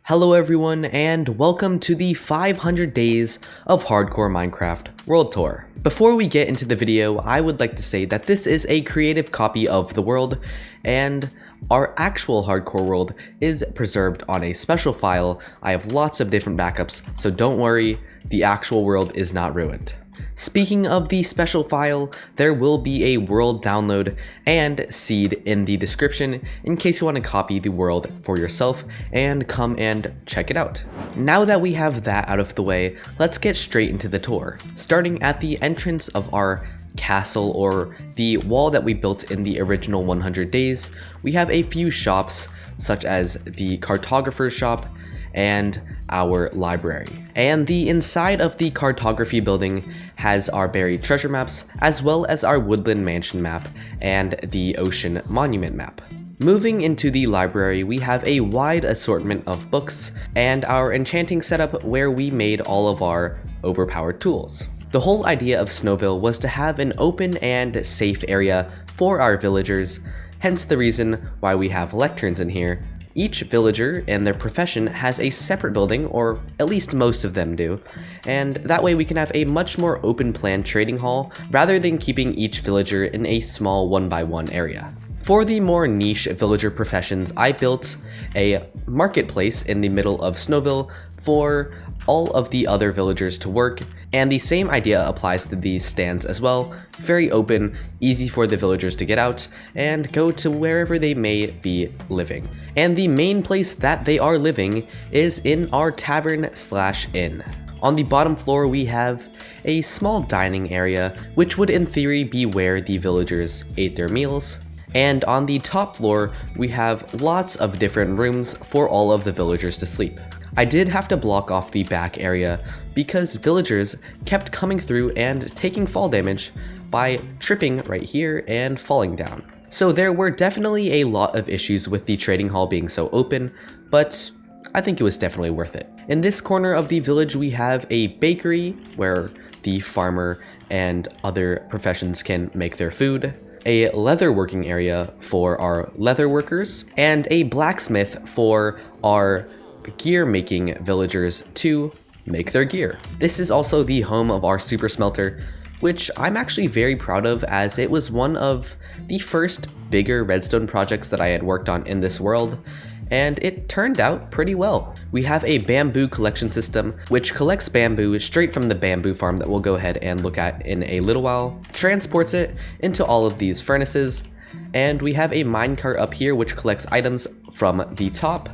Hello everyone, and welcome to the 500 Days of Hardcore Minecraft World Tour. Before we get into the video, I would like to say that this is a creative copy of the world, and our actual hardcore world is preserved on a special file. I have lots of different backups, so don't worry, the actual world is not ruined. Speaking of the special file, there will be a world download and seed in the description in case you want to copy the world for yourself and come and check it out. Now that we have that out of the way, let's get straight into the tour. Starting at the entrance of our castle, or the wall that we built in the original 100 days, we have a few shops such as the cartographer's shop and our library. And the inside of the cartography building has our buried treasure maps, as well as our woodland mansion map and the ocean monument map. Moving into the library, we have a wide assortment of books and our enchanting setup where we made all of our overpowered tools. The whole idea of Snowville was to have an open and safe area for our villagers, hence the reason why we have lecterns in here. Each villager and their profession has a separate building, or at least most of them do, and that way we can have a much more open plan trading hall rather than keeping each villager in a small 1x1 area. For the more niche villager professions, I built a marketplace in the middle of Snowville for all of the other villagers to work, and the same idea applies to these stands as well. Very open, easy for the villagers to get out and go to wherever they may be living. And the main place that they are living is in our tavern/inn. On the bottom floor we have a small dining area, which would in theory be where the villagers ate their meals. And on the top floor we have lots of different rooms for all of the villagers to sleep. I did have to block off the back area because villagers kept coming through and taking fall damage by tripping right here and falling down. So there were definitely a lot of issues with the trading hall being so open, but I think it was definitely worth it. In this corner of the village we have a bakery where the farmer and other professions can make their food, a leather working area for our leather workers, and a blacksmith for our gear making villagers to make their gear. This is also the home of our super smelter, which I'm actually very proud of, as it was one of the first bigger redstone projects that I had worked on in this world, and it turned out pretty well. We have a bamboo collection system which collects bamboo straight from the bamboo farm that we'll go ahead and look at in a little while, transports it into all of these furnaces, and we have a minecart up here which collects items from the top,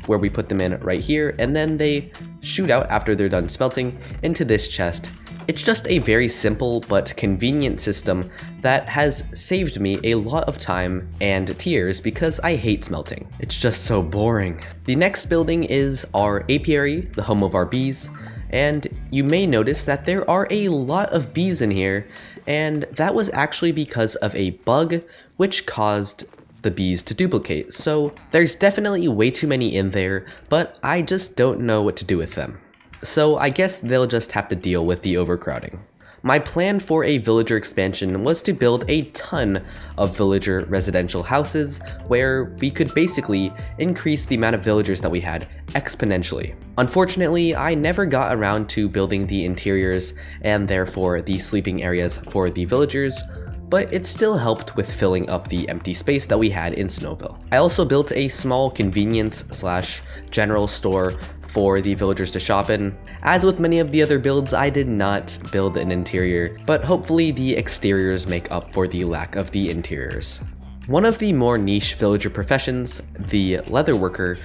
where we put them in right here, and then they shoot out after they're done smelting into this chest. It's just a very simple but convenient system that has saved me a lot of time and tears because I hate smelting. It's just so boring. The next building is our apiary, the home of our bees, and you may notice that there are a lot of bees in here, and that was actually because of a bug which caused the bees to duplicate. So there's definitely way too many in there, but I just don't know what to do with them. So I guess they'll just have to deal with the overcrowding. My plan for a villager expansion was to build a ton of villager residential houses where we could basically increase the amount of villagers that we had exponentially. Unfortunately, I never got around to building the interiors and therefore the sleeping areas for the villagers, but it still helped with filling up the empty space that we had in Snowville. I also built a small convenience/general store for the villagers to shop in. As with many of the other builds, I did not build an interior, but hopefully the exteriors make up for the lack of the interiors. One of the more niche villager professions, the leather worker,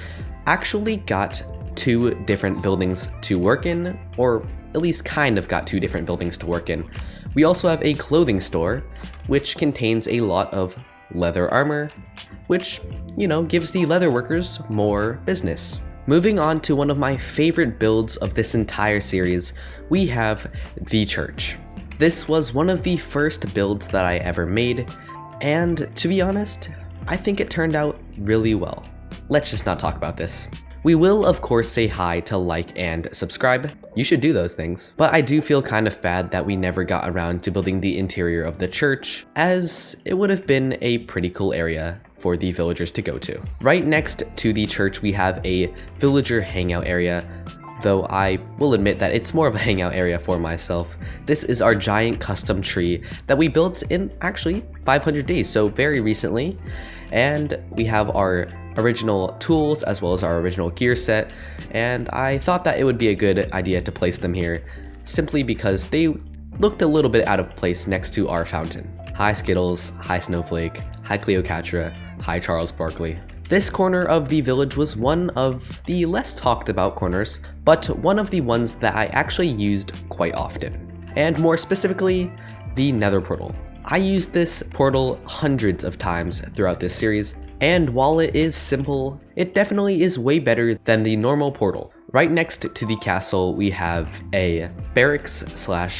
actually got two different buildings to work in, or at least kind of got two different buildings to work in. We also have a clothing store, which contains a lot of leather armor, which, gives the leather workers more business. Moving on to one of my favorite builds of this entire series, we have the church. This was one of the first builds that I ever made, and to be honest, I think it turned out really well. Let's just not talk about this. We will of course say hi to like and subscribe. You should do those things. But I do feel kind of bad that we never got around to building the interior of the church, as it would have been a pretty cool area for the villagers to go to. Right next to the church, we have a villager hangout area, though I will admit that it's more of a hangout area for myself. This is our giant custom tree that we built in actually 500 days, so very recently. And we have our original tools as well as our original gear set, and I thought that it would be a good idea to place them here simply because they looked a little bit out of place next to our fountain. Hi Skittles, hi Snowflake, hi Cleopatra, hi Charles Barkley. This corner of the village was one of the less talked about corners, but one of the ones that I actually used quite often. And more specifically, the Nether portal. I used this portal hundreds of times throughout this series, and while it is simple, it definitely is way better than the normal portal. Right next to the castle, we have a barracks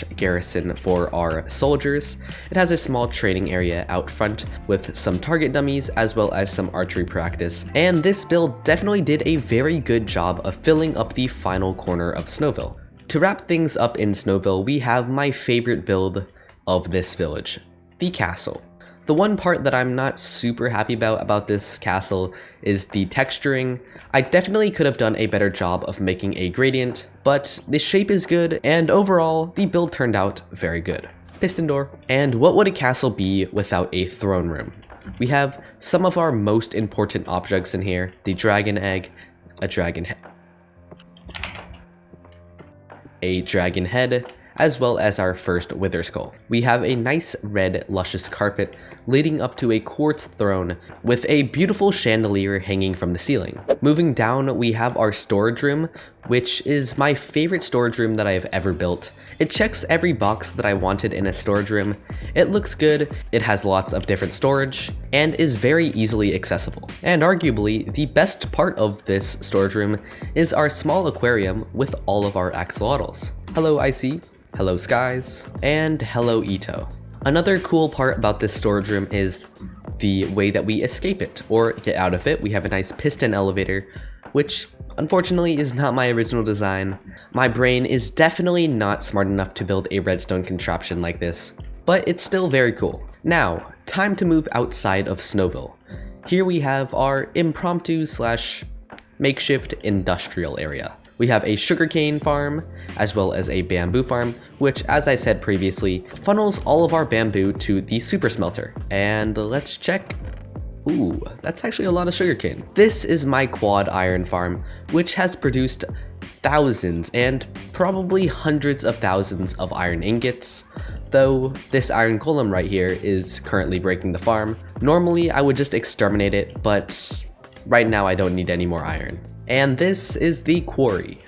/ garrison for our soldiers. It has a small training area out front with some target dummies as well as some archery practice. And this build definitely did a very good job of filling up the final corner of Snowville. To wrap things up in Snowville, we have my favorite build of this village, the castle. The one part that I'm not super happy about this castle is the texturing. I definitely could have done a better job of making a gradient, but the shape is good, and overall, the build turned out very good. Piston door. And what would a castle be without a throne room? We have some of our most important objects in here: the dragon egg, a dragon head, as well as our first wither skull. We have a nice red luscious carpet leading up to a quartz throne with a beautiful chandelier hanging from the ceiling. Moving down, we have our storage room, which is my favorite storage room that I have ever built. It checks every box that I wanted in a storage room. It looks good, it has lots of different storage, and is very easily accessible. And arguably, the best part of this storage room is our small aquarium with all of our axolotls. Hello Icy, hello Skies, and hello Ito. Another cool part about this storage room is the way that we escape it or get out of it. We have a nice piston elevator, which unfortunately is not my original design. My brain is definitely not smart enough to build a redstone contraption like this, but it's still very cool. Now, time to move outside of Snowville. Here we have our impromptu / makeshift industrial area. We have a sugarcane farm, as well as a bamboo farm, which, as I said previously, funnels all of our bamboo to the super smelter. And let's check. Ooh, that's actually a lot of sugarcane. This is my quad iron farm, which has produced thousands and probably hundreds of thousands of iron ingots, though this iron golem right here is currently breaking the farm. Normally, I would just exterminate it, but right now I don't need any more iron. And this is the quarry.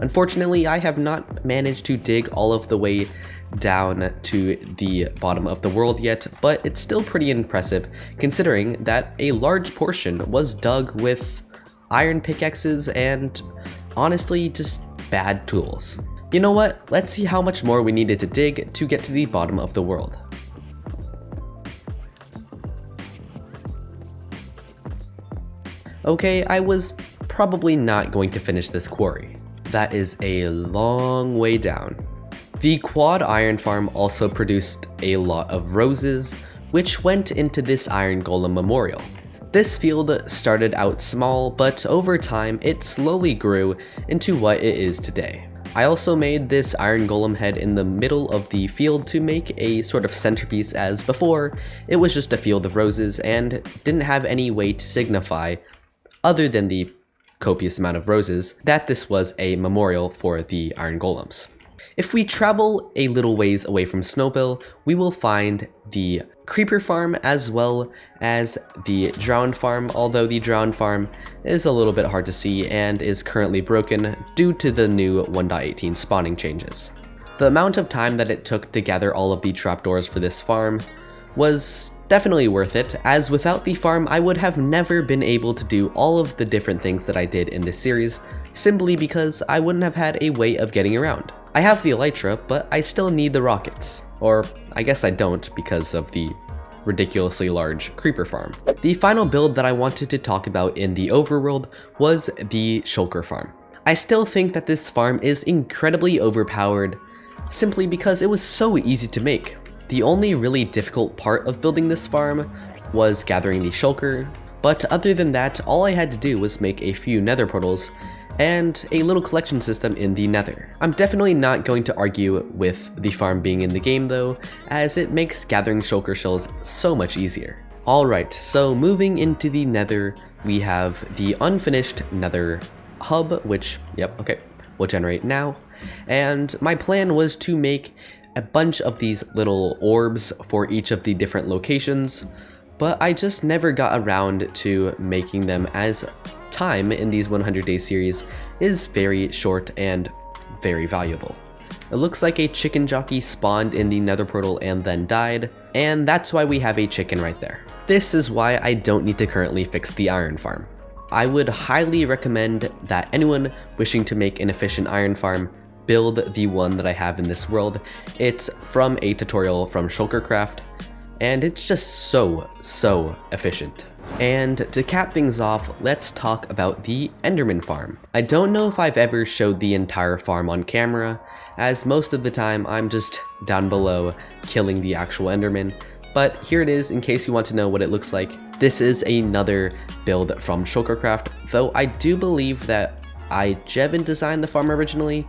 Unfortunately, I have not managed to dig all of the way down to the bottom of the world yet, but it's still pretty impressive considering that a large portion was dug with iron pickaxes and honestly just bad tools. You know what? Let's see how much more we needed to dig to get to the bottom of the world. Okay, I was probably not going to finish this quarry. That is a long way down. The quad iron farm also produced a lot of roses, which went into this iron golem memorial. This field started out small, but over time it slowly grew into what it is today. I also made this iron golem head in the middle of the field to make a sort of centerpiece, as before it was just a field of roses and didn't have any way to signify, other than the copious amount of roses, that this was a memorial for the iron golems. If we travel a little ways away from Snowville, we will find the creeper farm as well as the drowned farm, although the drowned farm is a little bit hard to see and is currently broken due to the new 1.18 spawning changes. The amount of time that it took to gather all of the trapdoors for this farm was definitely worth it, as without the farm I would have never been able to do all of the different things that I did in this series, simply because I wouldn't have had a way of getting around. I have the elytra, but I still need the rockets. Or I guess I don't because of the ridiculously large creeper farm. The final build that I wanted to talk about in the overworld was the Shulker farm. I still think that this farm is incredibly overpowered simply because it was so easy to make. The only really difficult part of building this farm was gathering the Shulker, but other than that, all I had to do was make a few nether portals and a little collection system in the nether. I'm definitely not going to argue with the farm being in the game though, as it makes gathering Shulker shells so much easier. Alright, so moving into the nether, we have the unfinished nether hub, which, will generate now. And my plan was to make a bunch of these little orbs for each of the different locations, but I just never got around to making them, as time in these 100-day series is very short and very valuable. It looks like a chicken jockey spawned in the nether portal and then died, and that's why we have a chicken right there. This is why I don't need to currently fix the iron farm. I would highly recommend that anyone wishing to make an efficient iron farm build the one that I have in this world. It's from a tutorial from Shulker, and it's just so efficient. And to cap things off, let's talk about the Enderman farm. I don't know if I've ever showed the entire farm on camera, as most of the time I'm just down below killing the actual Enderman, but here it is in case you want to know what it looks like. This is another build from Shulker, though I do believe that iJevin designed the farm originally.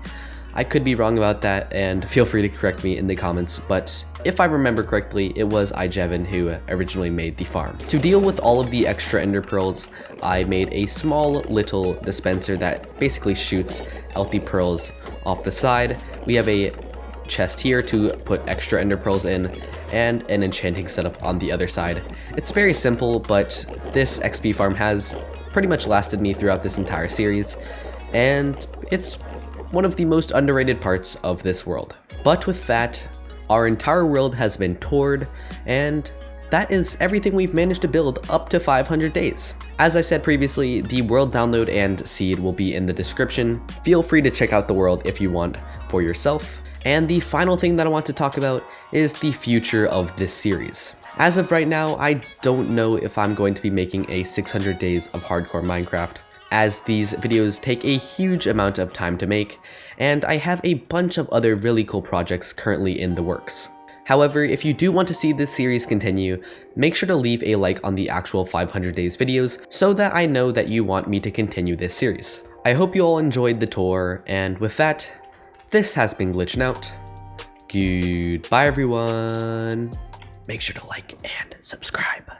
I could be wrong about that, and feel free to correct me in the comments, but if I remember correctly, it was iJevin who originally made the farm. To deal with all of the extra ender pearls, I made a small little dispenser that basically shoots out the pearls off the side. We have a chest here to put extra ender pearls in, and an enchanting setup on the other side. It's very simple, but this XP farm has pretty much lasted me throughout this entire series, and it's one of the most underrated parts of this world. But with that, our entire world has been toured, and that is everything we've managed to build up to 500 days. As I said previously, the world download and seed will be in the description. Feel free to check out the world if you want for yourself. And the final thing that I want to talk about is the future of this series. As of right now, I don't know if I'm going to be making a 600 days of hardcore Minecraft, as these videos take a huge amount of time to make, and I have a bunch of other really cool projects currently in the works. However, if you do want to see this series continue, make sure to leave a like on the actual 500 days videos so that I know that you want me to continue this series. I hope you all enjoyed the tour, and with that, this has been GlitchNOut. Goodbye everyone. Make sure to like and subscribe.